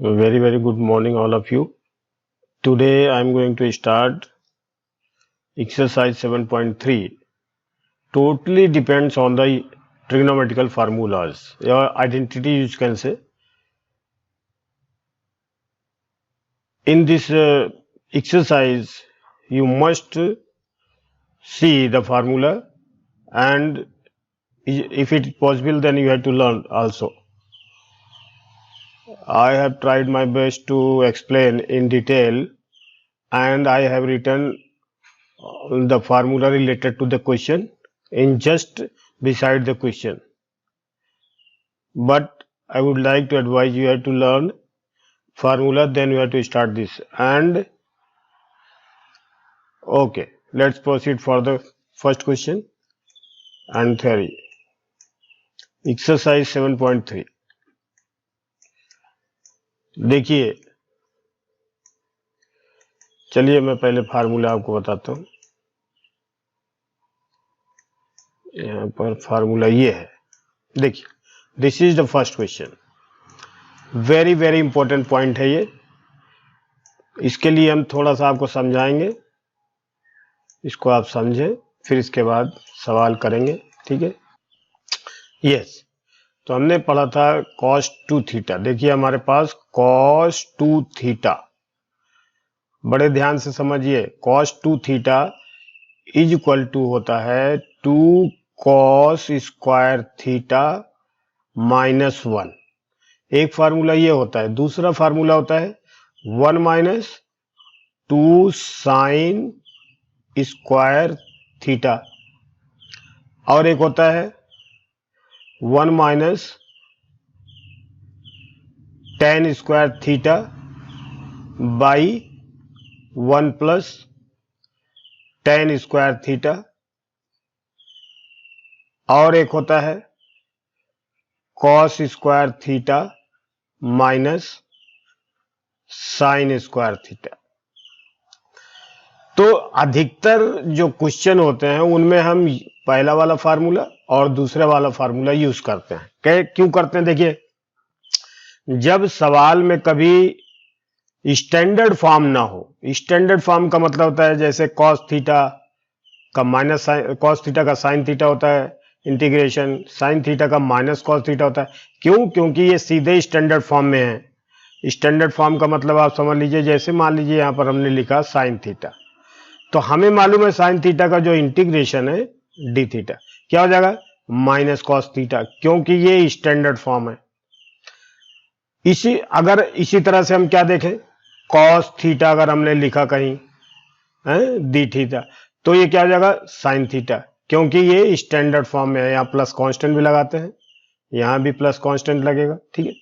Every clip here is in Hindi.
Very good morning, all of you. Today I am going to start exercise 7.3. Totally depends on the trigonometrical formulas. Your identity, you can say. In this exercise, you must see the formula, and if it is possible, then you have to learn also. I have tried my best to explain in detail, and I have written the formula related to the question in just beside the question. But I would like to advise you have to learn formula, then you have to start this. And okay, let's proceed for the first question and theory. Exercise 7.3. देखिए, चलिए मैं पहले फार्मूला आपको बताता हूँ. यहाँ पर फार्मूला ये है. देखिए, this is the first question. Very important point है ये. इसके लिए हम थोड़ा सा आपको समझाएंगे. इसको आप समझें, फिर इसके बाद सवाल करेंगे. ठीक है. यस, तो हमने पढ़ा था cos 2 थीटा. देखिए हमारे पास cos 2 थीटा, बड़े ध्यान से समझिए. cos 2 theta is equal to होता है 2 cos स्क्वायर थीटा माइनस 1. एक फार्मूला ये होता है. दूसरा फार्मूला होता है 1 माइनस 2 साइन स्क्वायर थीटा, और एक होता है 1 minus tan square theta by 1 plus tan square theta, और एक होता है cos square theta minus sign square theta. तो अधिकतर जो क्वेश्चन होते हैं उनमें हम पहला वाला फार्मूला और दूसरा वाला फार्मूला यूज करते हैं. क्यों करते हैं? देखिए, जब सवाल में कभी स्टैंडर्ड फॉर्म ना हो. स्टैंडर्ड फॉर्म का मतलब होता है जैसे cos थीटा का माइनस cos थीटा का साइन थीटा होता है, इंटीग्रेशन साइन थीटा का माइनस cos थीटा होता है. क्यों? क्योंकि ये सीधे स्टैंडर्ड फॉर्म में है. स्टैंडर्ड फॉर्म का मतलब आप समझ लीजिए, जैसे मान लीजिए यहां पर हमने लिखा साइन थीटा, तो हमें मालूम है साइन थीटा का जो इंटीग्रेशन है डी थीटा क्या हो जाएगा? माइनस cos थीटा, क्योंकि ये स्टैंडर्ड फॉर्म है. अगर इसी तरह से हम क्या देखें, cos थीटा अगर हमने लिखा कहीं डी थीटा, तो ये क्या हो जाएगा? साइन थीटा, क्योंकि ये स्टैंडर्ड फॉर्म में है. यहाँ प्लस कांस्टेंट भी लगाते हैं, यहां भी प्लस कांस्टेंट लगेगा. ठीक है.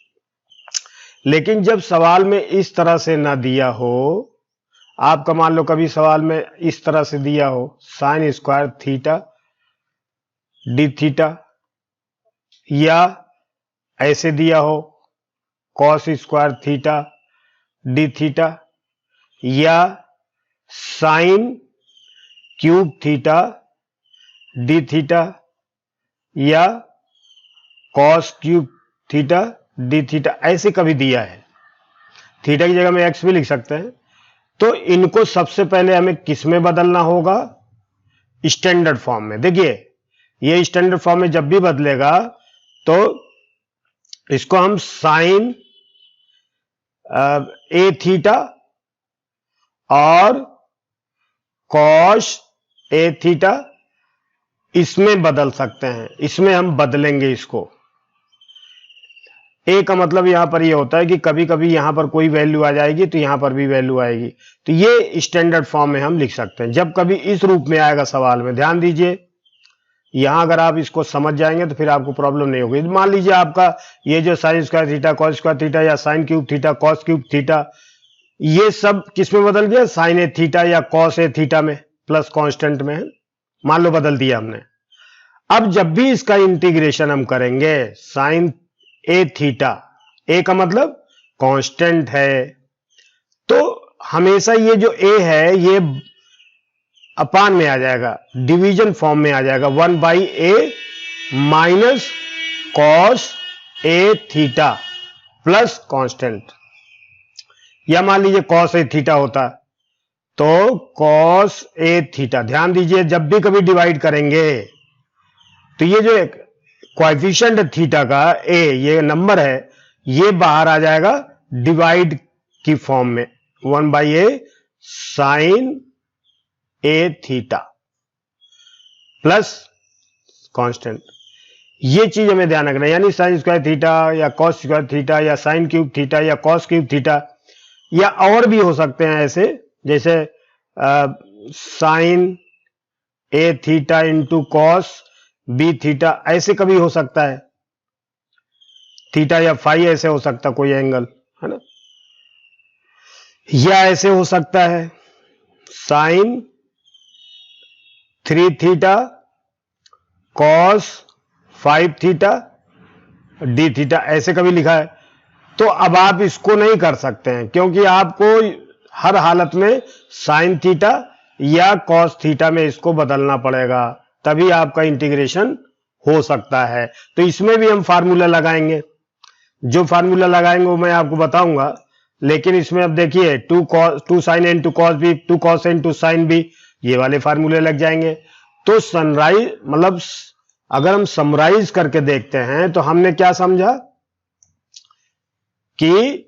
लेकिन जब सवाल में इस तरह से ना दिया हो, आपका मान लो कभी सवाल में इस तरह से दिया हो sine square theta d theta, या ऐसे दिया हो cos square theta d theta, या sine cube theta d theta, या cos cube theta d theta, ऐसे कभी दिया है. थीटा की जगह में x भी लिख सकते हैं. तो इनको सबसे पहले हमें किस में बदलना होगा? स्टैंडर्ड फॉर्म में. देखिए, ये स्टैंडर्ड फॉर्म में जब भी बदलेगा तो इसको हम साइन ए थीटा और कॉस ए थीटा इसमें बदल सकते हैं. इसमें हम बदलेंगे इसको. ए का मतलब यहां पर ये होता है कि कभी कभी यहां पर कोई वैल्यू आ जाएगी तो यहां पर भी वैल्यू आएगी. तो ये स्टैंडर्ड फॉर्म में हम लिख सकते हैं. जब कभी इस रूप में आएगा सवाल में, ध्यान दीजिए, यहां अगर आप इसको समझ जाएंगे तो फिर आपको प्रॉब्लम नहीं होगी. मान लीजिए आपका ये जो sine square theta cos square theta या sine cube theta cos cube theta, ये सब किस में बदल गया? साइन ए थीटा या कॉस ए थीटा में, प्लस कांस्टेंट में. मान लो बदल दिया हमने. अब जब भी इसका इंटीग्रेशन हम करेंगे साइन ए थीटा, ए का मतलब कांस्टेंट है, तो हमेशा ये जो ए है ये अपान में आ जाएगा, डिवीजन फॉर्म में आ जाएगा. 1 by A minus cos a theta plus constant. या मान लीजिए कॉस ए थीटा होता, तो कॉस ए थीटा, ध्यान दीजिए जब भी कभी डिवाइड करेंगे तो ये जो कोएफिशिएंट थीटा का ए, ये नंबर है, ये बाहर आ जाएगा डिवाइड की फॉर्म में, 1/a sine a theta plus constant. ये चीज हमें ध्यान रखना है, यानी साइन स्क्वायर थीटा या कॉस स्क्वायर थीटा या साइन क्यूब थीटा या कॉस क्यूब थीटा, या और भी हो सकते हैं ऐसे, जैसे sine a theta into cos b theta, ऐसे कभी हो सकता है, थीटा या फाई ऐसे हो सकता कोई एंगल, है ना, या ऐसे हो सकता है sine 3 theta cos 5 theta d theta, ऐसे कभी लिखा है। तो अब आप इसको नहीं कर सकते हैं, क्योंकि आपको हर हालत में साइन थीटा या कॉस थीटा में इसको बदलना पड़ेगा, तभी आपका इंटीग्रेशन हो सकता है। तो इसमें भी हम फार्मूला लगाएंगे, जो फार्मूला लगाएंगे वो मैं आपको बताऊंगा, लेकिन इसमें अब देखिए 2 sine into cos B, 2 cos into sine B, ये वाले फार्मूले लग जाएंगे। तो सनराइज मतलब अगर हम समराइज करके देखते हैं तो हमने क्या समझा कि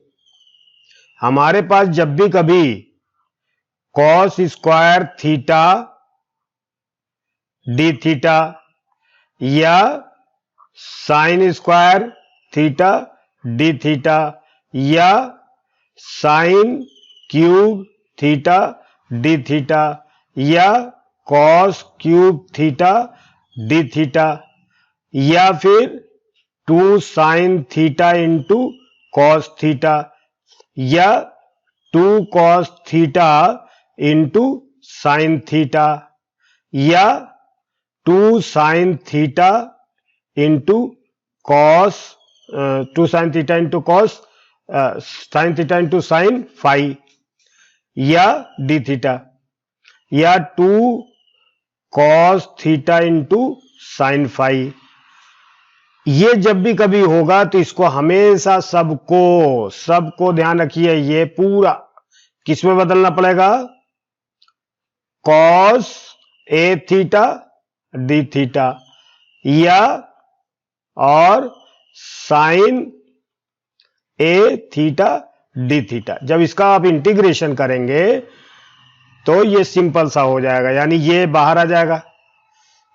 हमारे पास जब भी कभी cos square theta d theta या sine square theta d theta या sine cube theta d theta या cos cube theta d theta या फिर 2 sine theta into cos theta या 2 cos theta into sine theta या 2 sine theta into cos 2 sine theta into cos sine theta into sine phi या डी थीटा या 2 cos theta into sine phi. ये जब भी कभी होगा तो इसको हमेशा सबको ध्यान रखिए, ये पूरा किस में बदलना पड़ेगा, cos a theta d theta या और sign a theta d theta. जब इसका आप इंटीग्रेशन करेंगे तो ये सिंपल सा हो जाएगा, यानी ये बाहर आ जाएगा।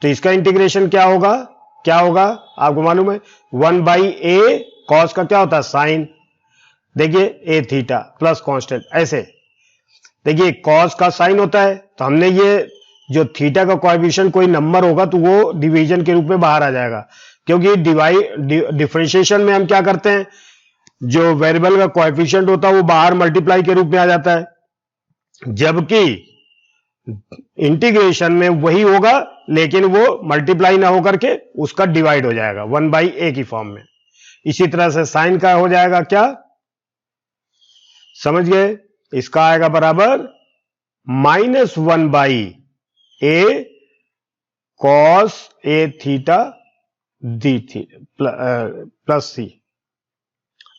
तो इसका इंटीग्रेशन क्या होगा आपको मालूम है, 1/a कॉस का क्या होता है साइन, देखिए ए थीटा प्लस कांस्टेंट, ऐसे देखिए कॉस का साइन होता है, तो हमने ये जो थीटा का कोएफिशिएंट कोई नंबर होगा तो वो डिवीजन के रूप में बाहर आ जाएगा, क्योंकि डिफरेंशिएशन में हम क्या करते हैं, जो वेरिएबल का कोएफिशिएंट होता है वो बाहर मल्टीप्लाई के रूप में आ जाता है, जबकि इंटीग्रेशन में वही होगा लेकिन वो मल्टीप्लाई ना होकर के उसका डिवाइड हो जाएगा 1/a की फॉर्म में। इसी तरह से साइन का हो जाएगा क्या, समझ गए, इसका आएगा बराबर -1/a cos a theta d theta plus सी,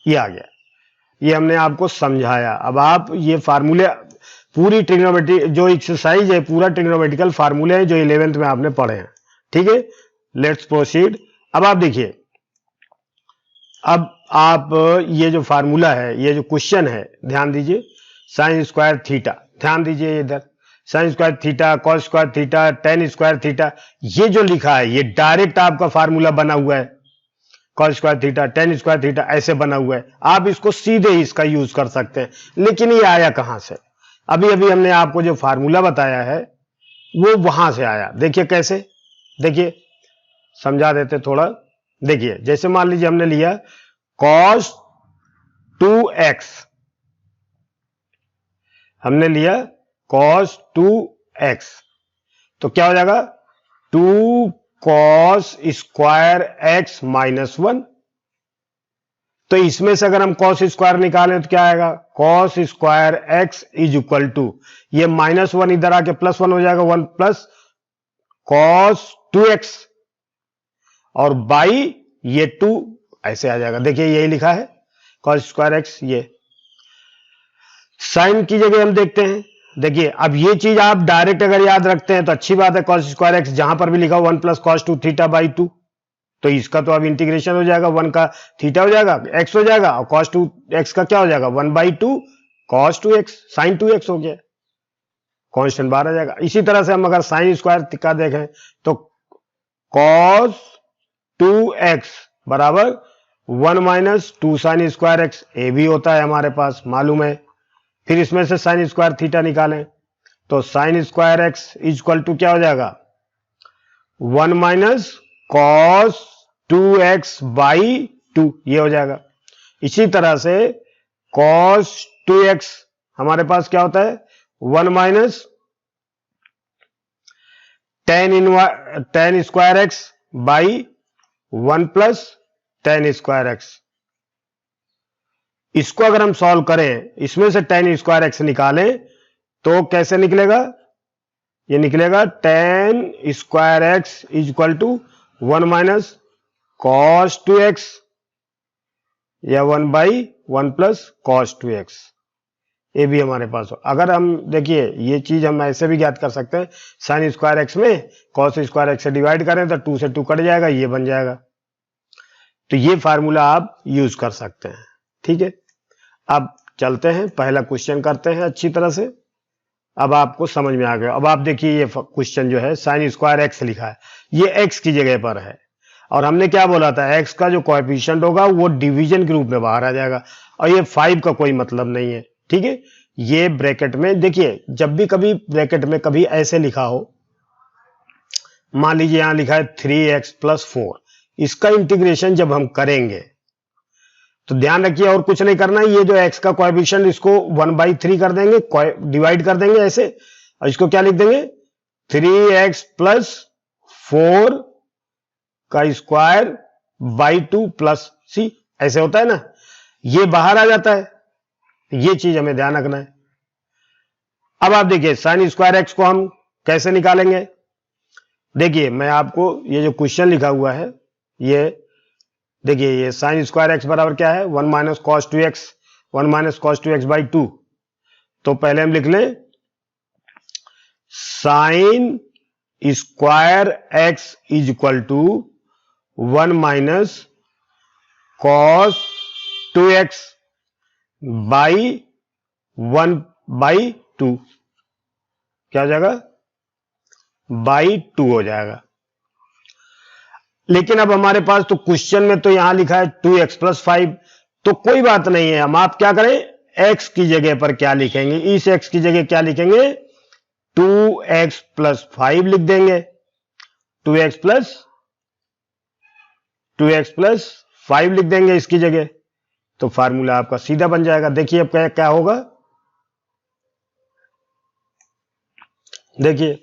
ये आ गया। ये हमने आपको समझाया। अब आप ये फार्मूले पूरी ट्रिग्नोमेट्री जो एक्सरसाइज है, पूरा ट्रिग्नोमेट्रिकल फार्मूले हैं जो 11th में आपने पढ़े हैं, ठीक है। Let's proceed. अब आप देखिए, अब आप ये जो फार्मूला है, ये जो क्वेश्चन है, ध्यान दीजिए, साइन स्क्वायर थीटा, ध्यान दीजिए इधर, sign square theta cos square theta tan square theta, ये जो लिखा है ये डायरेक्ट आपका फार्मूला बना हुआ है, cos square theta tan square theta ऐसे बना हुआ है। आप इसको सीधे ही इसका यूज कर सकते हैं, लेकिन ये आया कहां से, अभी अभी हमने आपको जो फार्मूला बताया है वो वहां से आया। देखिए कैसे, देखिए समझा देते थोड़ा। देखिए जैसे मान लीजिए हमने लिया cos 2x, हमने लिया cos 2x, तो क्या हो जाएगा 2 cos स्क्वायर x -1। तो इसमें से अगर हम cos स्क्वायर निकालें तो क्या आएगा, cos square x is equal to, ये -1 इधर आके +1 हो जाएगा, 1 प्लस cos 2x और बाई ये 2 ऐसे आ जाएगा। देखिए यही लिखा है cos स्क्वायर x, ये साइन की जगह हम देखते हैं, देखिए अब ये चीज आप डायरेक्ट अगर याद रखते हैं तो अच्छी बात है, कॉस स्क्वायर एक्स जहां पर भी लिखा हो 1 प्लस कॉस 2 थीटा बाई 2, तो इसका तो अब इंटीग्रेशन हो जाएगा, 1 का थीटा हो जाएगा, एक्स हो जाएगा, और कॉस 2 एक्स का क्या हो जाएगा 1 by 2 cos 2 x, sine 2 x हो गया, कांस्टेंट बाहर आ जाएगा। इसी तरह से हम अगर साइन स्क्वायर का देखें तो कॉस 2x बराबर 1 माइनस 2 साइन स्क्वायर एक्स, ए भी होता है हमारे पास मालूम है। फिर इसमें से साइन स्क्वायर थीटा निकालें तो sine square x equal to क्या हो जाएगा 1 माइनस कॉस 2x बाई 2, ये हो जाएगा। इसी तरह से कॉस 2x हमारे पास क्या होता है 1 minus ten square x by 1 plus ten square x. इसको अगर हम सॉल्व करें, इसमें से टेन स्क्वायर एक्स निकालें तो कैसे निकलेगा, ये निकलेगा tan square x equal to 1 minus cos 2x या 1 बाई 1 प्लस कॉस 2x, ये भी हमारे पास हो। अगर हम देखिए ये चीज हम ऐसे भी ज्ञात कर सकते हैं, साइन स्क्वायर एक्स में कॉस स्क्वायर एक्स से डिवाइड करें तो 2 से 2 कट जाएगा, ये बन जाएगा। तो ये फार्मूला आप यूज कर सकते हैं, ठीक है। अब चलते हैं, पहला क्वेश्चन करते हैं अच्छी तरह से। अब आपको समझ में आ गया। अब आप देखिए ये क्वेश्चन जो है साइन स्क्वायर एक्स लिखा है, ये एक्स की जगह पर है, और हमने क्या बोला था एक्स का जो कोएफिशिएंट होगा वो डिवीजन के रूप में बाहर आ जाएगा, और ये 5 का कोई मतलब नहीं है, ठीक है। ये ब्रैकेट में देखिए, जब भी कभी ब्रैकेट में कभी ऐसे लिखा हो, मान लीजिए यहां लिखा है 3x प्लस 4, इसका इंटीग्रेशन जब हम करेंगे तो ध्यान रखिए और कुछ नहीं करना है, ये जो x का कोएफिशिएंट इसको 1/3 कर देंगे, डिवाइड कर देंगे ऐसे, और इसको क्या लिख देंगे 3x प्लस 4 का स्क्वायर बाई 2 प्लस सी, ऐसे होता है ना, ये बाहर आ जाता है, ये चीज हमें ध्यान रखना है। अब आप देखिए साइन स्क्वायर एक्स को हम कैसे निकालेंगे, देखिए मैं आपको ये जो क्वेश्चन लिखा हुआ है, ये देखिए ये साइन स्क्वायर एक्स बराबर क्या है 1 minus cos 2x, 1 minus cos 2x by 2। तो पहले हम लिख लें sine square x is equal to 1 minus cos 2x by 1 by 2, क्या हो जाएगा बाई 2 हो जाएगा। लेकिन अब हमारे पास तो क्वेश्चन में तो यहां लिखा है 2x प्लस 5, तो कोई बात नहीं है, हम आप क्या करें x की जगह पर क्या लिखेंगे, इस x की जगह क्या लिखेंगे 2x प्लस 5 लिख देंगे, 2x प्लस 5 लिख देंगे इसकी जगह, तो फार्मूला आपका सीधा बन जाएगा। देखिए अब क्या क्या होगा, देखिए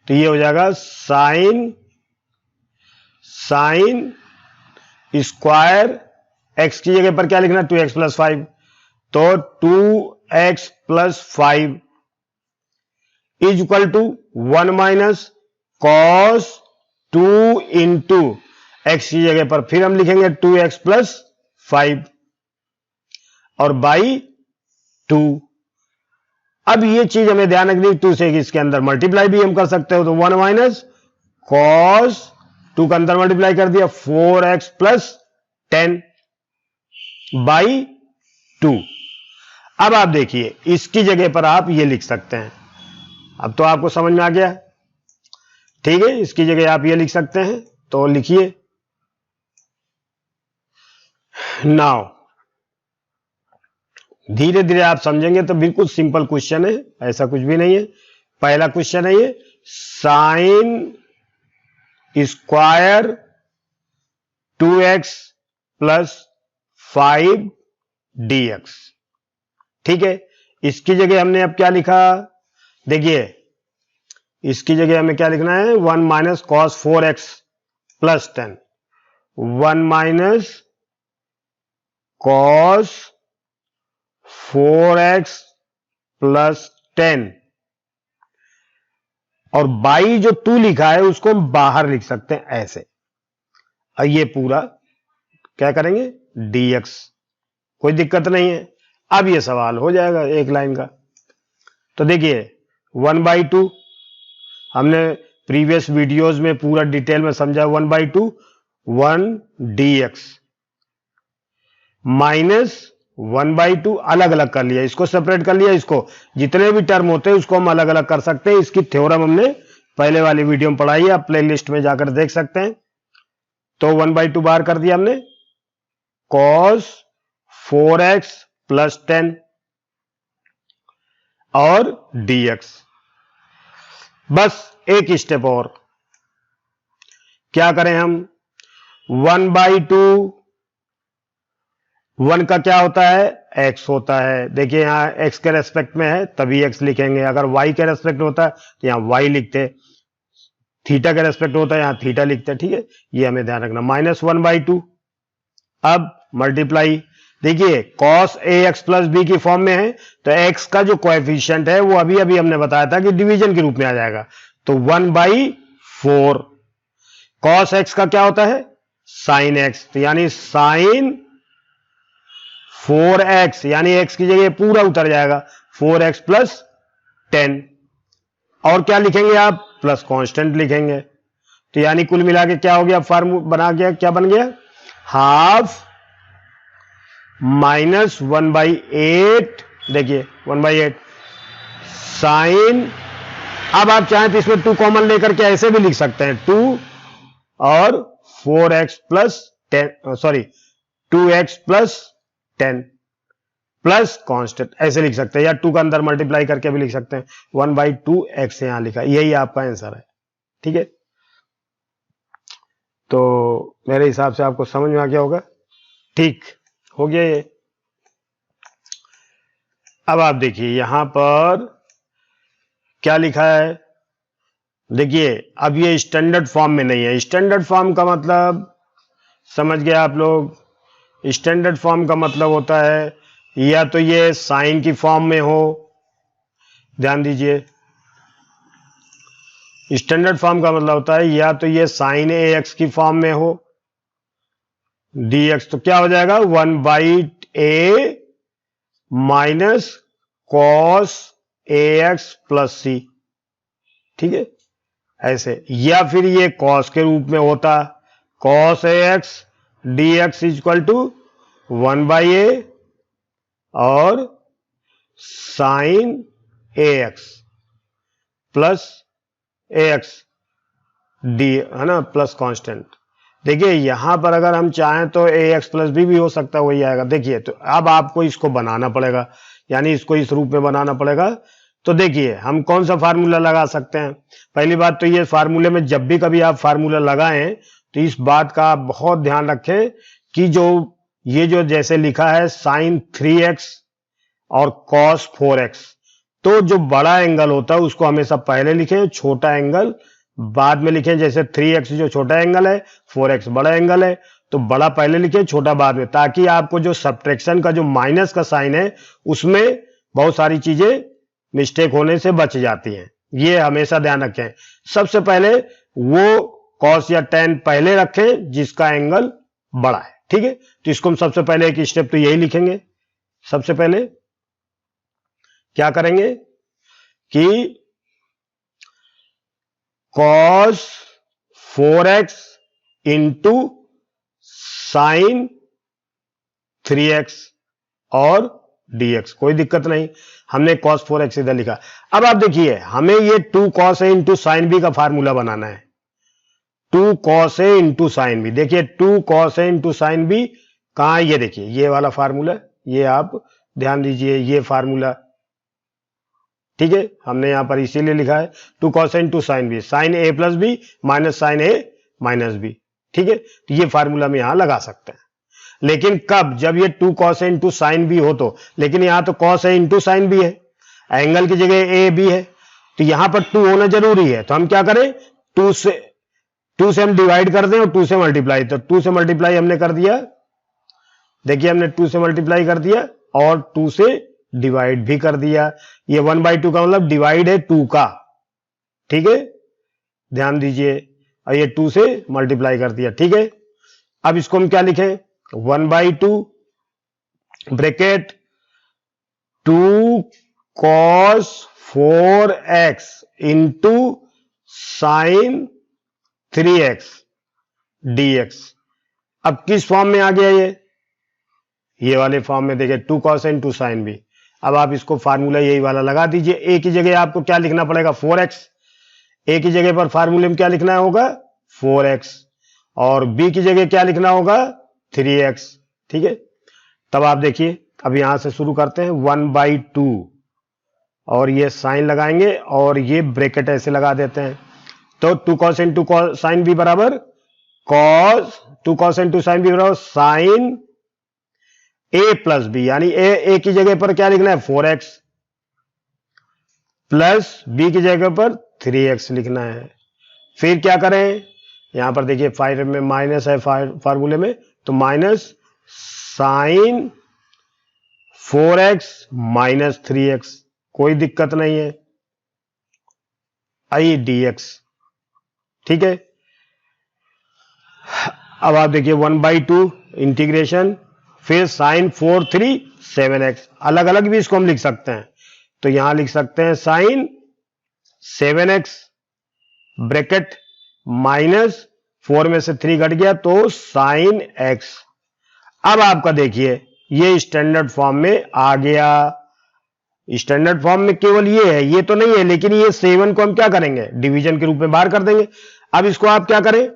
तो ये हो जाएगा साइन स्क्वायर एक्स की जगह पर क्या लिखना 2x प्लस 5, तो 2x plus 5 is equal to 1 minus cos 2 into x की जगह पर फिर हम लिखेंगे 2x प्लस 5 और बाई 2। अब ये चीज हमें ध्यान रखनी, 2 से इसके अंदर मल्टीप्लाई भी हम कर सकते हो, तो 1 माइनस कॉस 2 का अंदर मल्टीप्लाई कर दिया 4x प्लस 10 बाई 2। अब आप देखिए इसकी जगह पर आप ये लिख सकते हैं, अब तो आपको समझ में आ गया, ठीक है। इसकी जगह आप ये लिख सकते हैं, तो लिखिए नाउ, धीरे धीरे आप समझेंगे तो बिल्कुल सिंपल क्वेश्चन है, ऐसा कुछ भी नहीं है। पहला क्वेश्चन है ये sine square 2x plus 5 dx, ठीक है। इसकी जगह हमने अब क्या लिखा, देखिए इसकी जगह हमें क्या लिखना है 1 minus cos 4x plus 10, 1 minus cos 4x plus 10, और बाई जो 2 लिखा है उसको हम बाहर लिख सकते हैं ऐसे, और ये पूरा क्या करेंगे dx, कोई दिक्कत नहीं है। अब ये सवाल हो जाएगा एक लाइन का। तो देखिए 1/2 हमने प्रीवियस वीडियोस में पूरा डिटेल में समझा। 1/2 1 dx माइनस 1/2 अलग अलग कर लिया, इसको सेपरेट कर लिया, इसको जितने भी टर्म होते हैं उसको हम अलग अलग कर सकते हैं। इसकी थ्योरम हमने पहले वाली वीडियो में पढ़ाई है, आप प्लेलिस्ट में जाकर देख सकते हैं। तो 1/2 बाहर कर दिया हमने, cos 4x प्लस 10 और dx। बस एक स्टेप और, क्या करें हम, 1/2 1 का क्या होता है, x होता है। देखिए यहां x के रेस्पेक्ट में है तभी x लिखेंगे, अगर y के रेस्पेक्ट होता है तो यहां y लिखते, थीटा के रेस्पेक्ट होता है यहां थीटा लिखते, ठीक है, ये हमें ध्यान रखना। -1/2 अब मल्टीप्लाई, देखिए cos ax प्लस b की फॉर्म में है तो x का जो कोएफिशिएंट है वो अभी अभी हमने बताया था कि डिवीजन के रूप में आ जाएगा, तो 1/4। cos x का क्या होता है, sin x, तो यानी sin 4x, यानी x की जगह पूरा उतर जाएगा 4x प्लस 10, और क्या लिखेंगे आप, प्लस कांस्टेंट लिखेंगे। तो यानी कुल मिला के क्या हो गया, फॉर्मूला बना गया, क्या बन गया, हाफ माइनस 1/8, देखिए 1/8 साइन। अब आप चाहें तो इसमें 2 कॉमन लेकर के ऐसे भी लिख सकते हैं, 2 और 4x plus 10, sorry 2x plus 10 plus constant, ऐसे लिख सकते हैं, या 2 का अंदर मल्टीप्लाई करके भी लिख सकते हैं। 1/2x यहां लिखा, यही आपका आंसर है, ठीक है। तो मेरे हिसाब से आपको समझ में आ गया होगा, ठीक हो गया ये। अब आप देखिए यहां पर क्या लिखा है, देखिए अब ये स्टैंडर्ड फॉर्म में नहीं है। स्टैंडर्ड फॉर्म का मतलब समझ गए आप लोग, स्टैंडर्ड फॉर्म का मतलब होता है या तो ये साइन की फॉर्म में हो, ध्यान दीजिए, स्टैंडर्ड फॉर्म का मतलब होता है या तो ये साइन ax की फॉर्म में हो, dx तो क्या हो जाएगा 1/a minus cos ax plus c, ठीक है, ऐसे, या फिर ये cos के रूप में होता, cos ax dx equal to 1/a और sine ax plus ax d, है ना, प्लस कांस्टेंट। देखिए यहां पर अगर हम चाहें तो ax प्लस b भी हो सकता है, वही आएगा। देखिए तो अब आपको इसको बनाना पड़ेगा, यानी इसको इस रूप में बनाना पड़ेगा। तो देखिए हम कौन सा फार्मूला लगा सकते हैं। पहली बात तो ये फार्मूले में जब भी कभी आप फार्मूला लगाएं तो इस बात का आप बहुत ध्यान रखें कि जो ये जो जैसे लिखा है sin 3x और cos 4x, तो जो बड़ा एंगल होता है उसको हमेशा पहले लिखें, छोटा एंगल बाद में लिखें। जैसे 3x जो छोटा एंगल है, 4x बड़ा एंगल है, तो बड़ा पहले लिखें छोटा बाद में, ताकि आपको जो सब्ट्रैक्शन का जो माइनस का साइन है उसमें बहुत सारी चीजें मिस्टेक होने से बच जाती हैं। ये हमेशा ध्यान रखें, सबसे पहले वो cos या tan पहले रखें जिसका एंगल बड़ा है, ठीक है। तो इसको हम सबसे पहले एक स्टेप तो यही लिखेंगे। सबसे पहले क्या करेंगे कि cos 4x into sine 3x और dx, कोई दिक्कत नहीं, हमने cos 4x इधर लिखा। अब आप देखिए हमें ये 2 cos a into sine b का फार्मूला बनाना है, 2 cos a into sine b। देखिए 2 cos a into sine b कहां है, ये देखिए ये वाला फार्मूला, ये आप ध्यान दीजिए, ये फार्मूला, ठीक है, हमने यहां पर इसीलिए लिखा है 2 cos a into sine b, sine a plus b minus sine a minus b, ठीक है। तो ये फार्मूला हम यहां लगा सकते हैं, लेकिन कब, जब ये 2 cos a into sine b हो तो, लेकिन यहां तो cos a into sine b है, एंगल की जगह a b है, तो यहां पर 2 होना जरूरी है। तो हम क्या करें, 2 से हम डिवाइड कर दें और 2 से मल्टीप्लाई, तो 2 से मल्टीप्लाई हमने कर दिया, देखिए हमने 2 से मल्टीप्लाई कर दिया और 2 से डिवाइड भी कर दिया। ये 1/2 का मतलब डिवाइड है 2 का, ठीक है, ध्यान दीजिए, और ये 2 से मल्टीप्लाई कर दिया, ठीक है। अब इसको हम क्या लिखें, 1/2 bracket 2 cos 4x into sine 3x dx। अब किस फॉर्म में आ गया ये वाले फॉर्म में देखिए 2 cos एंड 2 sin भी। अब आप इसको फार्मूला यही वाला लगा दीजिए। ए की जगह आपको क्या लिखना पड़ेगा 4x, ए की जगह पर फार्मूले में क्या लिखना होगा 4x, और बी की जगह क्या लिखना होगा 3x। ठीक है, तब आप देखिए अब यहां से शुरू करते हैं 1/2 और ये साइन लगाएंगे और ये ब्रैकेट ऐसे लगा देते हैं। तो 2 cos एंड 2 sin भी बराबर cos, 2 cos एंड 2 sin भी बराबर साइन a प्लस बी, यानी ए की जगह पर क्या लिखना है 4x प्लस बी की जगह पर 3x लिखना है। फिर क्या करें, यहां पर देखिए 5 में माइनस है फार्मूले में, तो minus sign 4x minus 3x, कोई दिक्कत नहीं है, आई dx। ठीक है, अब आप देखिए 1/2 इंटीग्रेशन, फिर साइन 4 3 7x, अलग अलग भी इसको हम लिख सकते हैं। तो यहां लिख सकते हैं साइन 7x ब्रैकेट माइनस 4 में से 3 घट गया तो साइन x। अब आपका देखिए ये स्टैंडर्ड फॉर्म में आ गया। स्टैंडर्ड फॉर्म में केवल ये है, ये तो नहीं है, लेकिन ये 7 को हम क्या करेंगे डिवीजन के रूप में बाहर कर देंगे। अब इसको आप क्या करें,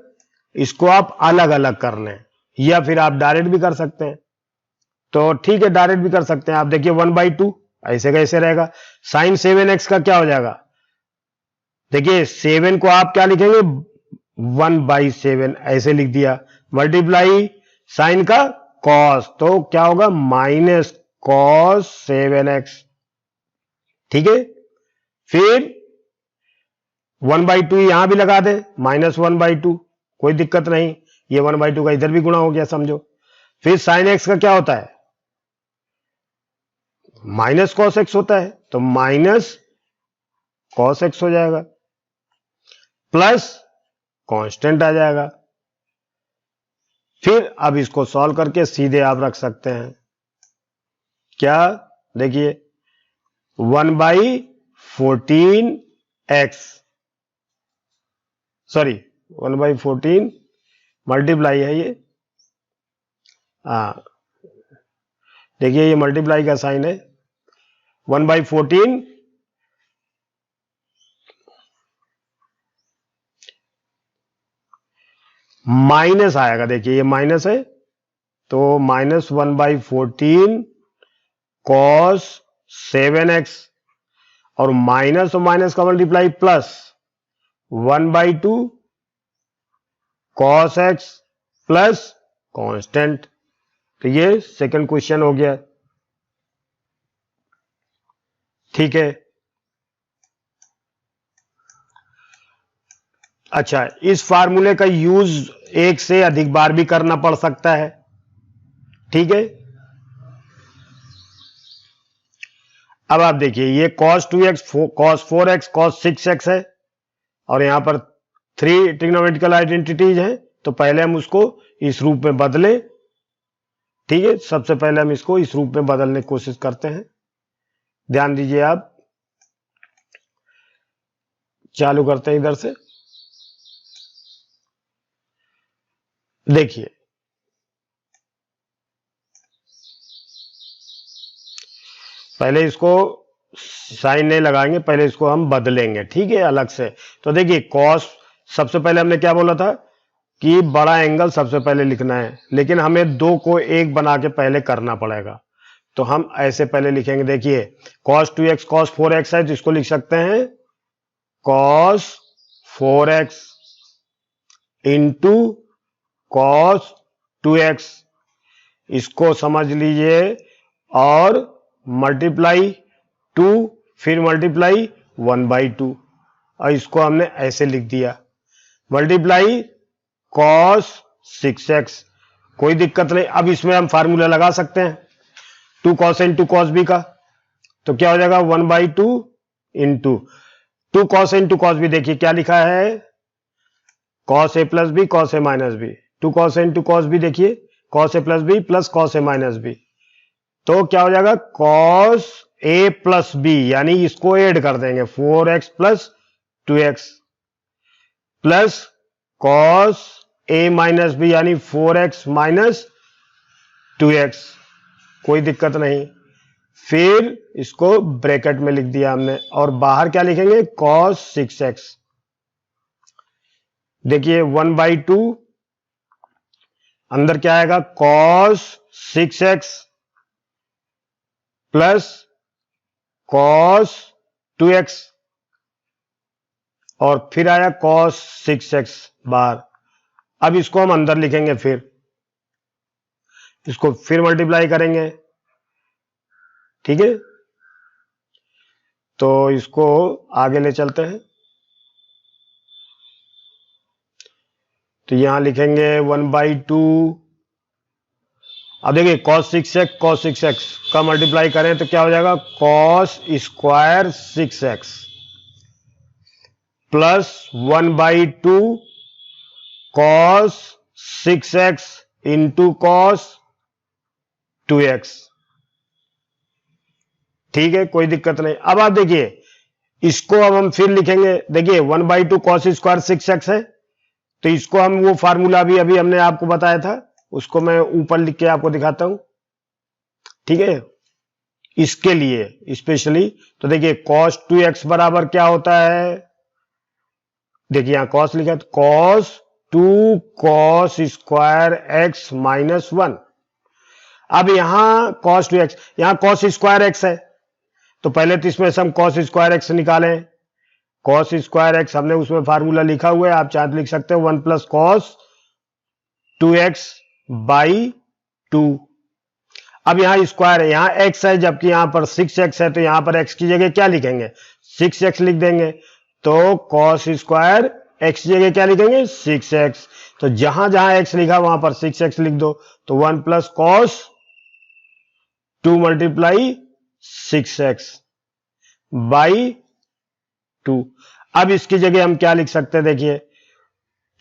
इसको आप अलग अलग कर लें या फिर आप डायरेक्ट भी कर सकते हैं। तो ठीक है, डायरेक्ट भी कर सकते हैं। आप देखिए 1/2 ऐसे कैसे रहेगा, साइन 7x का क्या हो जाएगा, देखिए 7 को आप क्या लिखेंगे 1/7 ऐसे लिख दिया, मल्टीप्लाई साइन का कॉस, तो क्या होगा माइनस कॉस 7x। ठीक है, फिर 1/2 यहां भी लगा दे, माइनस 1/2, कोई दिक्कत नहीं, ये 1/2 का इधर भी गुणा हो गया समझो। फिर साइन x का क्या होता है माइनस कॉस x होता है, तो माइनस कॉस x हो जाएगा, प्लस कांस्टेंट आ जाएगा। फिर अब इसको सॉल्व करके सीधे आप रख सकते हैं क्या, देखिए 1/14x, सॉरी 1/14 मल्टीप्लाई है ये, देखिए ये मल्टीप्लाई का साइन है, 1/14 माइनस आएगा, देखिए ये माइनस है तो माइनस 1/14 कॉस 7x, और माइनस और माइनस का multiply plus 1/2 cos x plus constant. तो ये सेकंड क्वेश्चन हो गया। ठीक है, अच्छा इस फार्मूले का यूज एक से अधिक बार भी करना पड़ सकता है। ठीक है, अब आप देखिए ये cos 2x cos 4x cos 6x है, और यहां पर 3 ट्रिग्नोमेट्रिकल आइडेंटिटीज हैं, तो पहले हम उसको इस रूप में बदलें। ठीक है, सबसे पहले हम इसको इस रूप में बदलने की कोशिश करते हैं। ध्यान दीजिए, आप चालू करते हैं इधर से, देखिए पहले इसको साइन नहीं लगाएंगे, पहले इसको हम बदलेंगे। ठीक है, अलग से। तो देखिए कॉस, सबसे पहले हमने क्या बोला था कि बड़ा एंगल सबसे पहले लिखना है, लेकिन हमें 2 को 1 बना के पहले करना पड़ेगा। तो हम ऐसे पहले लिखेंगे, देखिए cos 2x cos 4x है, तो इसको लिख सकते हैं cos 4x into cos 2x, इसको समझ लीजिए, और मल्टीप्लाई 2, फिर मल्टीप्लाई 1/2, और इसको हमने ऐसे लिख दिया, मल्टीप्लाई cos 6x, कोई दिक्कत नहीं। अब इसमें हम फार्मूला लगा सकते हैं 2 cos एंड 2 cos b का, तो क्या हो जाएगा 1/2 into 2 cos and 2 cos b, देखिए क्या लिखा है cos a plus b cos a minus b, 2 cos and 2 cos b, देखिए cos a plus b plus cos a minus b, तो क्या हो जाएगा cos ए प्लस बी, यानी इसको ऐड कर देंगे 4x plus 2x plus cos a minus b यानी 4x माइनस 2x, कोई दिक्कत नहीं। फिर इसको ब्रैकेट में लिख दिया हमने और बाहर क्या लिखेंगे cos 6x। देखिए 1/2 अंदर क्या आएगा cos 6x plus cos 2x और फिर आया cos 6x बाहर। अब इसको हम अंदर लिखेंगे, फिर इसको फिर मल्टीप्लाई करेंगे, ठीक है। तो इसको आगे ले चलते हैं। तो यहां लिखेंगे 1/2। अब देखिए cos 6x का मल्टीप्लाई करें तो क्या हो जाएगा cos square 6x plus 1/2 cos 6x into cos 2x, ठीक है, कोई दिक्कत नहीं। अब आप देखिए इसको अब हम फिर लिखेंगे। देखिए 1/2 cos स्क्वायर 6x है, तो इसको हम वो फार्मूला भी अभी हमने आपको बताया था, उसको मैं ऊपर लिख के आपको दिखाता हूं, ठीक है। इसके लिए स्पेशली तो देखिए cos 2x बराबर क्या होता है, देखिए यहां cos लिखा है तो cos 2 cos square x minus 1। अब यहां cos 2x, यहां cos स्क्वायर x है, तो पहले तो इसमें से हम cos स्क्वायर x निकालें। cos स्क्वायर x हमने उसमें फार्मूला लिखा हुआ है, आप चाहे तो लिख सकते हो 1 प्लस cos 2x बाई 2। अब यहां स्क्वायर है, यहां x है, जबकि यहां पर 6x है, तो यहां पर x की जगह क्या लिखेंगे 6x लिख देंगे। तो cos स्क्वायर x की जगह क्या लिखेंगे 6x, तो जहां जहां x लिखा वहां पर 6x लिख दो। तो 1 plus cos 2 multiply 6x by 2। अब इसकी जगह हम क्या लिख सकते हैं,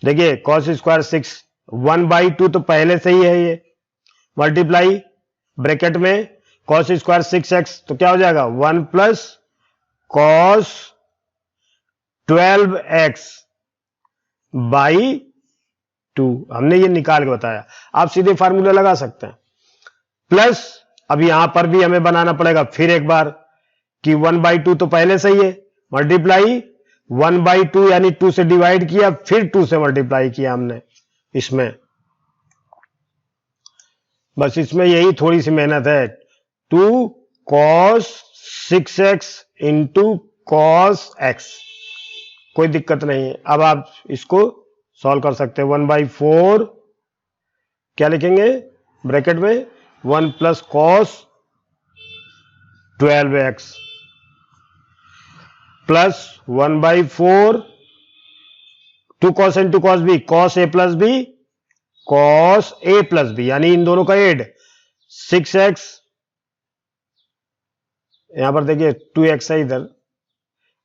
देखिए cos स्क्वायर 6 1/2 तो पहले से ही है, ये मल्टीप्लाई ब्रैकेट में cos स्क्वायर 6x तो क्या हो जाएगा 1 प्लस cos 12x बाई 2। हमने ये निकाल के बताया, आप सीधे फार्मूला लगा सकते हैं। प्लस अब यहां पर भी हमें बनाना पड़ेगा फिर एक बार कि 1/2 तो पहले से ही है, मल्टीप्लाई 1/2 यानी 2 से डिवाइड किया, फिर 2 से मल्टीप्लाई किया हमने इसमें। बस इसमें यही थोड़ी सी मेहनत है, 2 cos 6x into cos x, कोई दिक्कत नहीं है। अब आप इसको सॉल्व कर सकते हैं। 1/4 क्या लिखेंगे ब्रैकेट में 1 plus cos 12x plus 1/4 2 cos into cos b, cos a plus b cos a plus b, यानी इन दोनों का एड 6x, यहां पर देखिए 2x है इधर,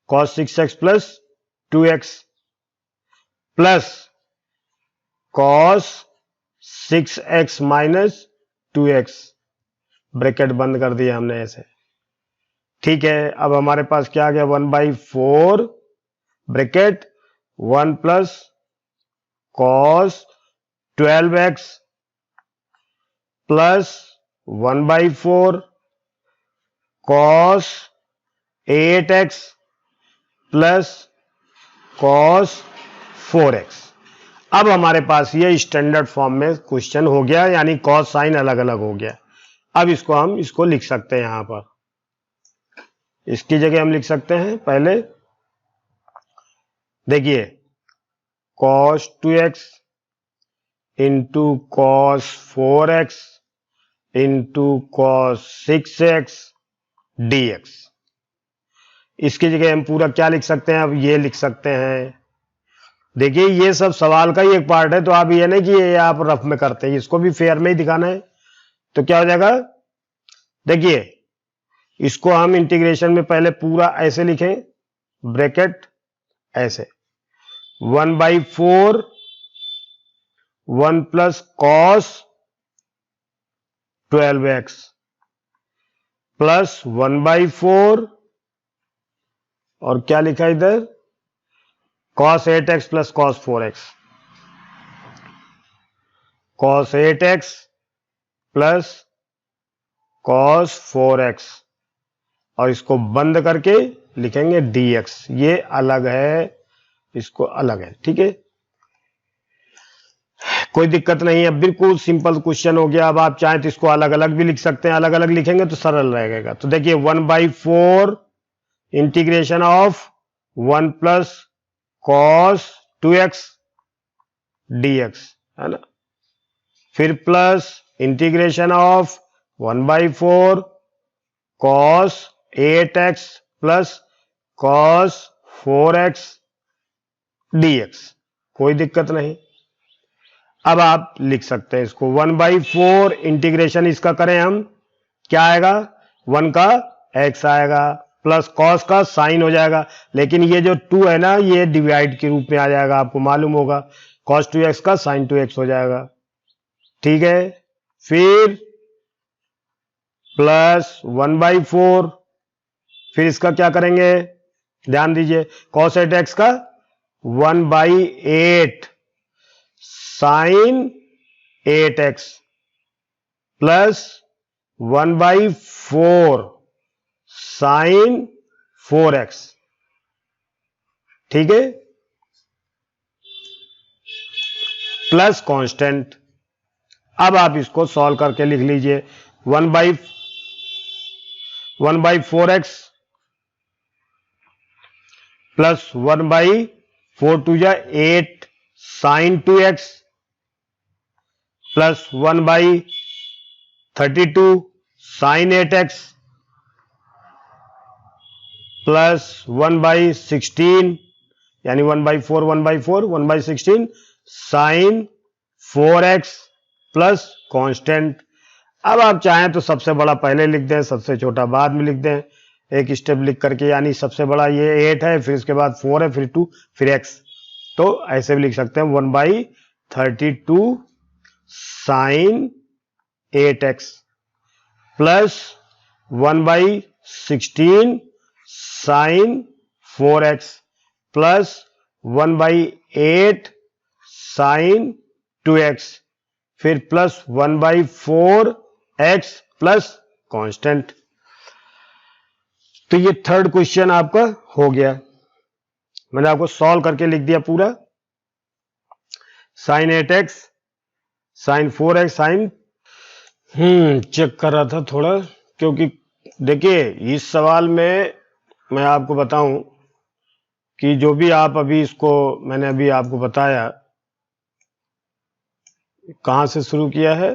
cos 6x plus 2x plus cos 6x minus 2x, bracket बंद कर दिया हमने ऐसे, ठीक है। अब हमारे पास क्या आ गया 1/4 bracket 1 plus cos 12x plus 1/4 cos 8x plus cos 4x। अब हमारे पास ये स्टैंडर्ड फॉर्म में क्वेश्चन हो गया, यानी cos साइन अलग अलग हो गया। अब इसको लिख सकते हैं, यहां पर इसकी जगह हम लिख सकते हैं। पहले देखिए cos 2x into cos 4x into cos 6x dx, इसकी जगह हम पूरा क्या लिख सकते हैं, अब ये लिख सकते हैं। देखिए ये सब सवाल का ही एक पार्ट है, तो आप ये नहीं कि ये आप रफ में करते हैं, इसको भी फेयर में ही दिखाना है। तो क्या हो जाएगा, देखिए इसको हम इंटीग्रेशन में पहले पूरा ऐसे लिखें, ब्रैकेट ऐसे 1/4 1 प्लस cos 12x प्लस 1/4 और क्या लिखा इधर cos 8x plus cos 4x, cos 8x plus cos 4x और इसको बंद करके लिखेंगे dx। ये अलग है, इसको अलग है, ठीक है, कोई दिक्कत नहीं है, बिल्कुल सिंपल क्वेश्चन हो गया। अब आप चाहें तो इसको अलग अलग भी लिख सकते हैं, अलग अलग लिखेंगे तो सरल रहेगा। तो देखिए 1/4 integration of 1 plus cos 2x dx, है ना, फिर plus integration of 1/4 cos 8x plus cos 4x dx, कोई दिक्कत नहीं। अब आप लिख सकते हैं इसको 1/4 इंटीग्रेशन इसका करें हम, क्या आएगा 1 का x आएगा प्लस cos का साइन हो जाएगा, लेकिन ये जो 2 है ना ये डिवाइड के रूप में आ जाएगा, आपको मालूम होगा, cos 2x का sin 2x हो जाएगा, ठीक है, फिर प्लस 1/4, फिर इसका क्या करेंगे, ध्यान दीजिए, cos 8x का 1/8 sin 8x plus 1/4 sin 4x, ठीक है, प्लस कांस्टेंट। अब आप इसको सॉल्व करके लिख लीजिए 1/4x प्लस 1/4 टू जा 8 sin 2x plus 1/32 sin 8x plus 1/16 यानी 1/4 1/4 1/16 sin 4x प्लस कांस्टेंट। अब आप चाहें तो सबसे बड़ा पहले लिख दें, सबसे छोटा बाद में लिख दें, एक स्टेप लिख करके, यानी सबसे बड़ा ये 8 है, फिर इसके बाद 4 है, फिर 2, फिर x, तो ऐसे भी लिख सकते हैं 1/32 sin 8x plus 1/16 sin 4x plus 1/8 sin 2x फिर प्लस 1/4x प्लस कांस्टेंट। तो ये थर्ड क्वेश्चन आपका हो गया, मैंने आपको सॉल्व करके लिख दिया पूरा, sin 8x sin 4x sin check कर रहा था थोड़ा, क्योंकि देखिए इस सवाल में मैं आपको बताऊं कि जो भी आप अभी इसको मैंने अभी आपको बताया, कहां से शुरू किया है,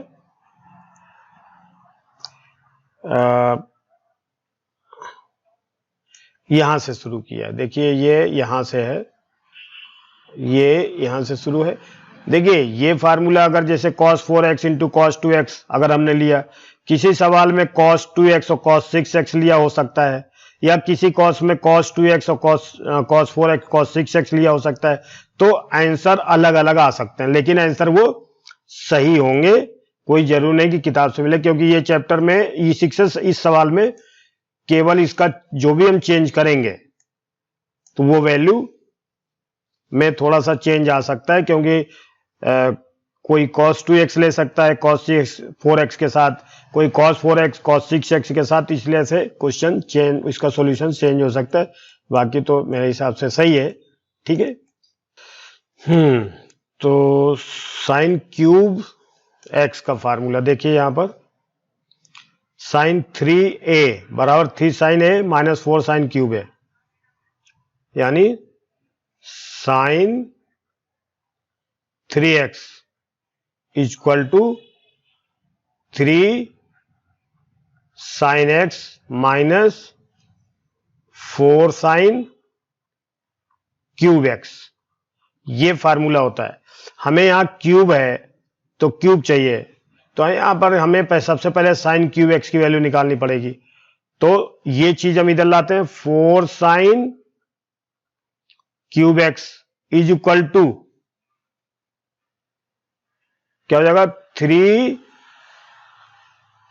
यहां से शुरू किया। देखिए ये यहां से है, ये यहां से शुरू है। देखिए ये फार्मूला अगर जैसे cos 4x into cos 2x अगर हमने लिया, किसी सवाल में cos 2x और cos 6x लिया हो सकता है, या किसी cos में cos 2x और cos 4x cos 6x लिया हो सकता है, तो आंसर अलग अलग आ सकते हैं, लेकिन आंसर वो सही होंगे, कोई जरूर नहीं कि किताब से मिले, क्योंकि ये चैप्टर में E6 इस सवाल में केवल इसका जो भी हम चेंज करेंगे तो वो वैल्यू में थोड़ा सा चेंज आ सकता है, क्योंकि कोई cos 2x ले सकता है cos 4x के साथ, कोई cos 4x cos 6x के साथ, इसलिए से क्वेश्चन चेंज, इसका सॉल्यूशन चेंज हो सकता है। बाकी तो मेरे हिसाब से सही है, ठीक है। तो साइन क्यूब x का फार्मूला देखिए यहां पर, साइन 3a बराबर 3 sine a minus 4 sine cube a, यानी sine 3x equal to 3 sine x minus 4 sine cube x, ये फार्मूला होता है। हमें यहां क्यूब है तो क्यूब चाहिए, तो यहां पर हमें सबसे पहले साइन क्यूब x की वैल्यू निकालनी पड़ेगी, तो ये चीज हम इधर लाते हैं, 4 sine cube x is equal to क्या हो जाएगा, 3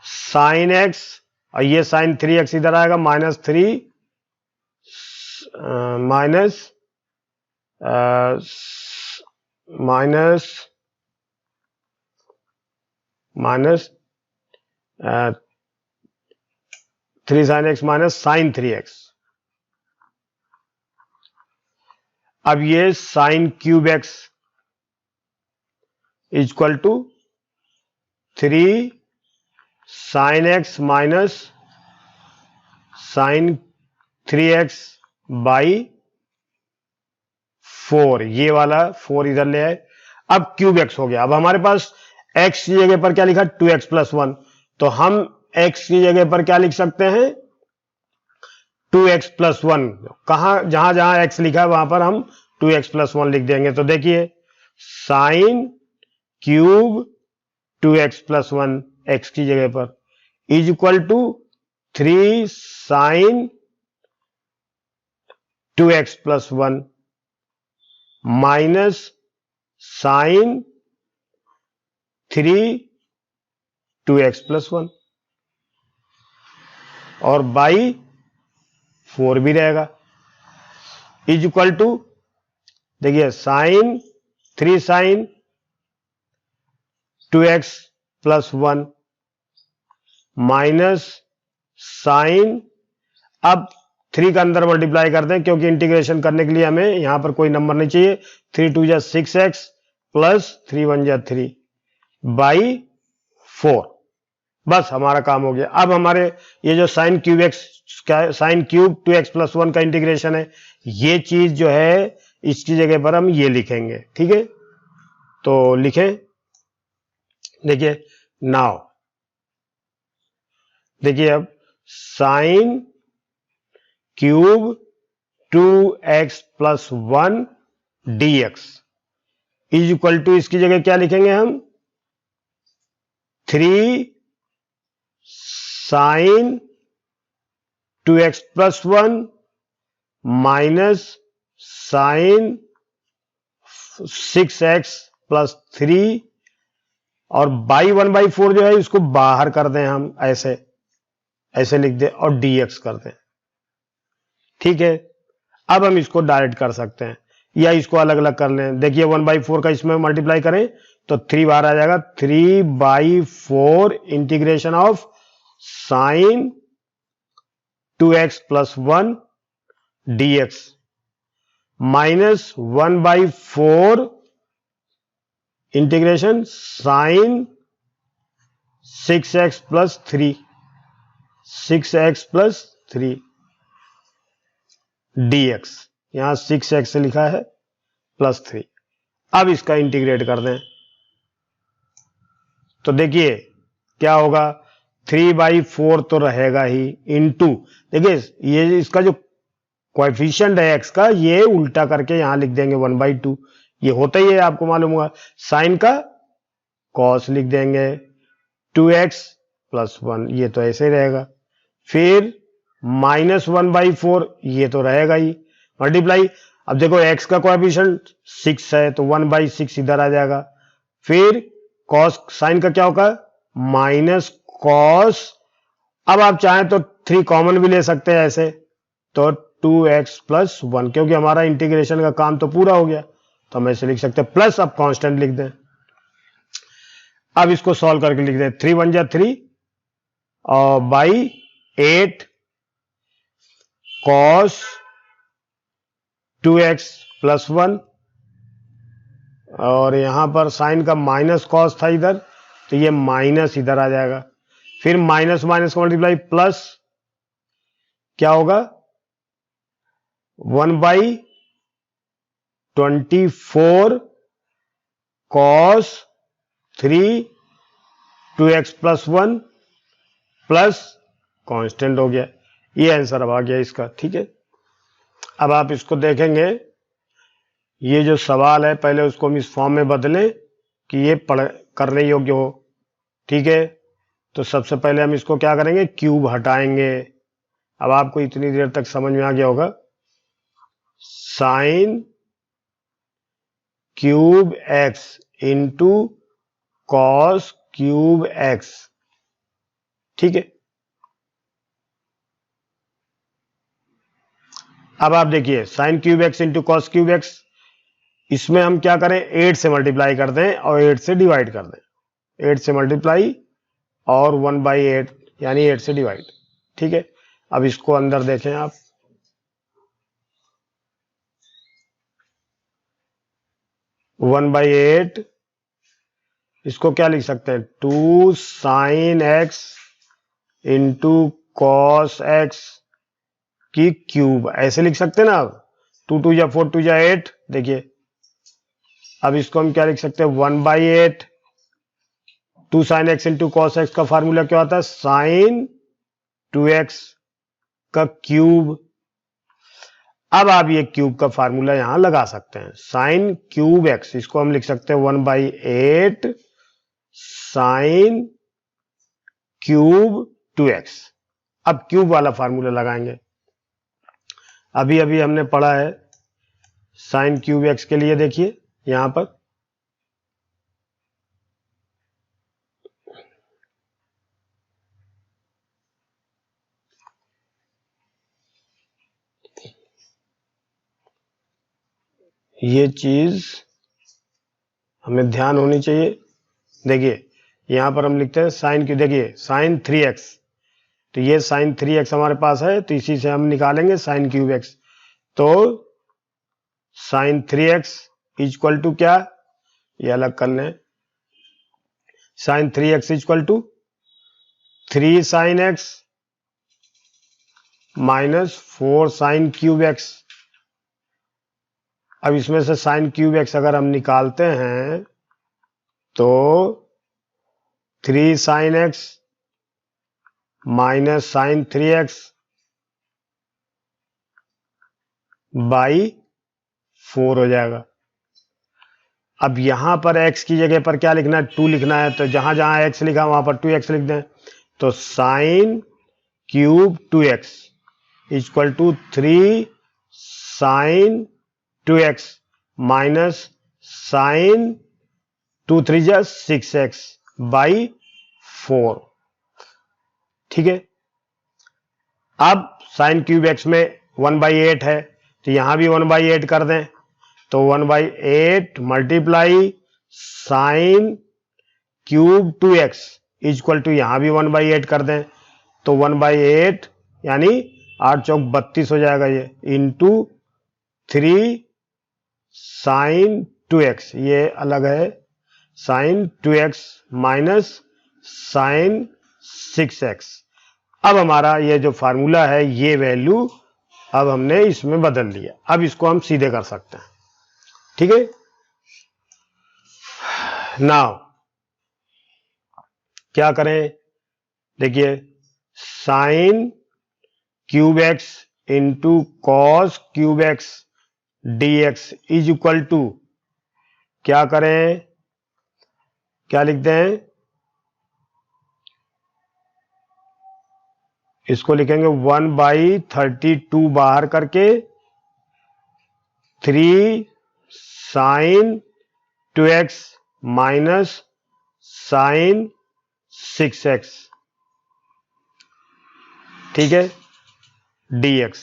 साइन x और ये साइन 3x इधर आएगा, minus 3 sin x minus sine 3x। अब ये sine cube x equal to 3 sin x minus sine 3x by 4, ये वाला 4 इधर ले आए। अब क्यूब x हो गया। अब हमारे पास x की जगह पर क्या लिखा, 2x प्लस 1, तो हम x की जगह पर क्या लिख सकते हैं, 2x प्लस 1। कहां, जहां जहां x लिखा है वहां पर हम 2x प्लस 1 लिख देंगे। तो देखिए sine cube 2x plus 1 x की जगह पर is equal to 3 sine 2x plus 1 minus sine 3 2x plus 1 और बाई 4 भी रहेगा, इज इक्वल टू, देखिए sine 3 sine 2x plus 1 minus sine, अब 3 का अंदर मल्टीप्लाई करते हैं क्योंकि इंटीग्रेशन करने के लिए हमें यहां पर कोई नंबर नहीं चाहिए। 3 2 जा 6x प्लस 3 1 जा 3 बाई 4, बस हमारा काम हो गया। अब हमारे ये जो sign cube x, sign cube 2x plus 1 का इंटीग्रेशन है, ये चीज जो है इसकी जगह पर हम ये लिखेंगे, ठीक है। तो लिखें, देखिए नाउ, देखिए अब sine cube 2x plus 1 dx is equal to, इसकी जगह क्या लिखेंगे हम, 3 sine 2x plus 1 minus sine 6x plus 3 और बाई 1/4 जो है इसको बाहर कर दें हम, ऐसे ऐसे लिख दें और dx कर दें, ठीक है। अब हम इसको डायरेक्ट कर सकते हैं या इसको अलग अलग कर लें। देखिए 1/4 का इसमें मल्टीप्लाई करें तो 3 बाहर आ जाएगा, 3/4 integration of sine 2x plus 1 dx minus 1/4 integration sine 6x plus 3 dx, यहां 6x लिखा है प्लस 3। अब इसका इंटीग्रेट कर दें तो देखिए क्या होगा, 3/4 तो रहेगा ही, इनटू, देखिए ये इसका जो कोएफिशिएंट है x का, ये उल्टा करके यहां लिख देंगे 1/2, ये होता ही है, आपको मालूम होगा। साइन का कॉस लिख देंगे 2x प्लस 1, ये तो ऐसे ही रहेगा। फिर माइनस 1/4, ये तो रहेगा ही, मल्टीप्लाई, अब देखो x का कोएफिशिएंट 6 है तो 1/6 इधर आ जाएगा। फिर कॉस, साइन का क्या होगा, माइनस कॉस, अब आप चाहें तो 3 कॉमन भी ले सकते हैं ऐसे, तो 2x प्लस 1, क्योंकि हमारा इंटीग्रेशन का काम तो पूरा हो गया तो हम ऐसे लिख सकते हैं, प्लस अब कांस्टेंट लिख दें। अब इसको सॉल्व करके लिख दें, 3 1 जा 3 और बाई 8 कॉस 2x प्लस 1, और यहां पर साइन का माइनस कॉस था इधर, तो ये माइनस इधर आ जाएगा। फिर माइनस माइनस का मल्टीप्लाई, प्लस क्या होगा, 1/24 cos 3 2x plus 1 plus constant हो गया। ये आंसर अब आ गया इसका, ठीक है। अब आप इसको देखेंगे, ये जो सवाल है पहले उसको हम इस फॉर्म में बदलें कि ये पढ़ करने योग्य हो, ठीक है। तो सबसे पहले हम इसको क्या करेंगे, क्यूब हटाएंगे। अब आपको इतनी देर तक समझ में आ गया होगा, sign cube x into cos cube x, ठीक है। अब आप देखिए sine cube x into cos cube x, इसमें हम क्या करें, 8 से मल्टीप्लाई कर दें और 8 से डिवाइड कर दें। 8 से मल्टीप्लाई और 1/8 यानी 8 से डिवाइड। ठीक है, अब इसको अंदर देखें आप, 1/8 इसको क्या लिख सकते हैं, 2 sine x into cos x की क्यूब, ऐसे लिख सकते हैं ना आप। 2 2 या 4 2 या 8। देखिए अब इसको हम क्या लिख सकते हैं, 1/8 2 sine x into cos x का फार्मूला क्या होता है, साइन 2x का क्यूब। अब आप ये क्यूब का फार्मूला यहां लगा सकते हैं, साइन क्यूब एक्स, इसको हम लिख सकते हैं 1/8 साइन क्यूब 2x। अब क्यूब वाला फार्मूला लगाएंगे। अभी अभी हमने पढ़ा है साइन क्यूब एक्स के लिए, देखिए यहां पर ये चीज हमें ध्यान होनी चाहिए। देखिए यहां पर हम लिखते हैं साइन क्यूब, देखिए साइन 3x, तो ये साइन 3x हमारे पास है, तो इसी से हम निकालेंगे साइन क्यूब एक्स। तो साइन 3x इक्वल टू क्या, ये अलग कर लें, sine 3x equal to 3 sine x minus 4 sine cube x. अब इसमें से साइन क्यूब एक्स अगर हम निकालते हैं तो 3 sine x minus sine 3x by 4 हो जाएगा। अब यहां पर x की जगह पर क्या लिखना है, 2 लिखना है, तो जहां जहां x लिखा वहां पर 2x लिख दें। तो sine cube 2x equal to 3 sine 2x minus sine 2 3 जा 6x बाई 4। ठीक है, अब साइन क्यूब एक्स में 1/8 है, तो यहां भी 1/8 कर दें, तो 1/8 multiply sine cube 2x equal to यहां भी 1/8 कर दें, तो 1/8 यानी 8 चौक 32 हो जाएगा ये, इंटू 3 साइन 2x, ये अलग है, sign 2x minus sine 6x। अब हमारा ये जो फार्मूला है, ये वैल्यू अब हमने इसमें बदल लिया। अब इसको हम सीधे कर सकते हैं। ठीक है, नाउ क्या करें, देखिए sine cube x into cos cube x dx is equal to, क्या करें, क्या लिखते हैं, इसको लिखेंगे 1/32 बाहर करके 3 sine 2x minus sine 6x। ठीक है, dx।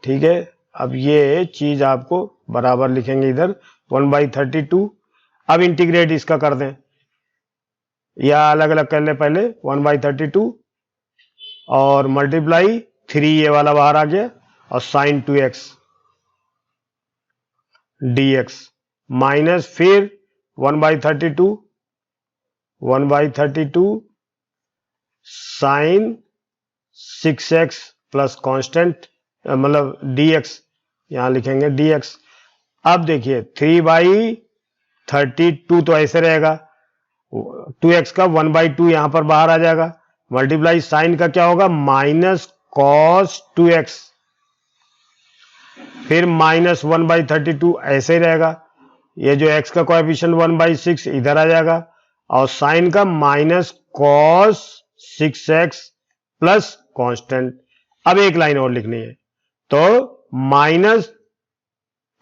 ठीक है, अब ये चीज आपको बराबर लिखेंगे इधर 1/32। अब इंटीग्रेट इसका कर दें, या अलग अलग कर ले, पहले 1/32 और मल्टीप्लाई 3, ये वाला बाहर आ गया, और साइन 2x dx माइनस फिर 1/32 साइन 6x प्लस कांस्टेंट, मतलब dx, यहां लिखेंगे dx। अब देखिए 3/32 तो ऐसे रहेगा, 2x का 1/2 यहां पर बाहर आ जाएगा, मल्टीप्लाई साइन का क्या होगा, माइनस कॉस 2x, फिर माइनस 1/32 ऐसे ही रहेगा, ये जो x का कोएफिशिएंट 1/6 इधर आ जाएगा, और साइन का minus cos 6x plus constant. अब एक लाइन और लिखनी है, तो माइनस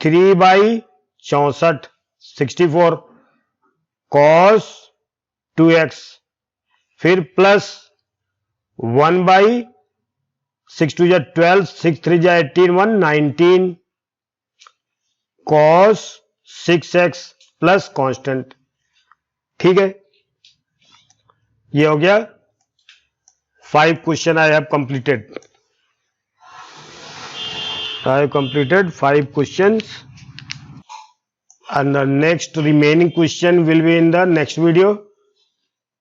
3/64 64 कॉस 2x, फिर प्लस 1/6 6 2 जा 12, 6 3 जा 18, 1 19 cos 6x प्लस कांस्टेंट। ठीक है, ये हो गया 5 question I have completed. I have completed 5 questions, and the next remaining question will be in the next video.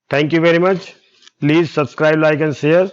Thank you very much. Please subscribe, like and share.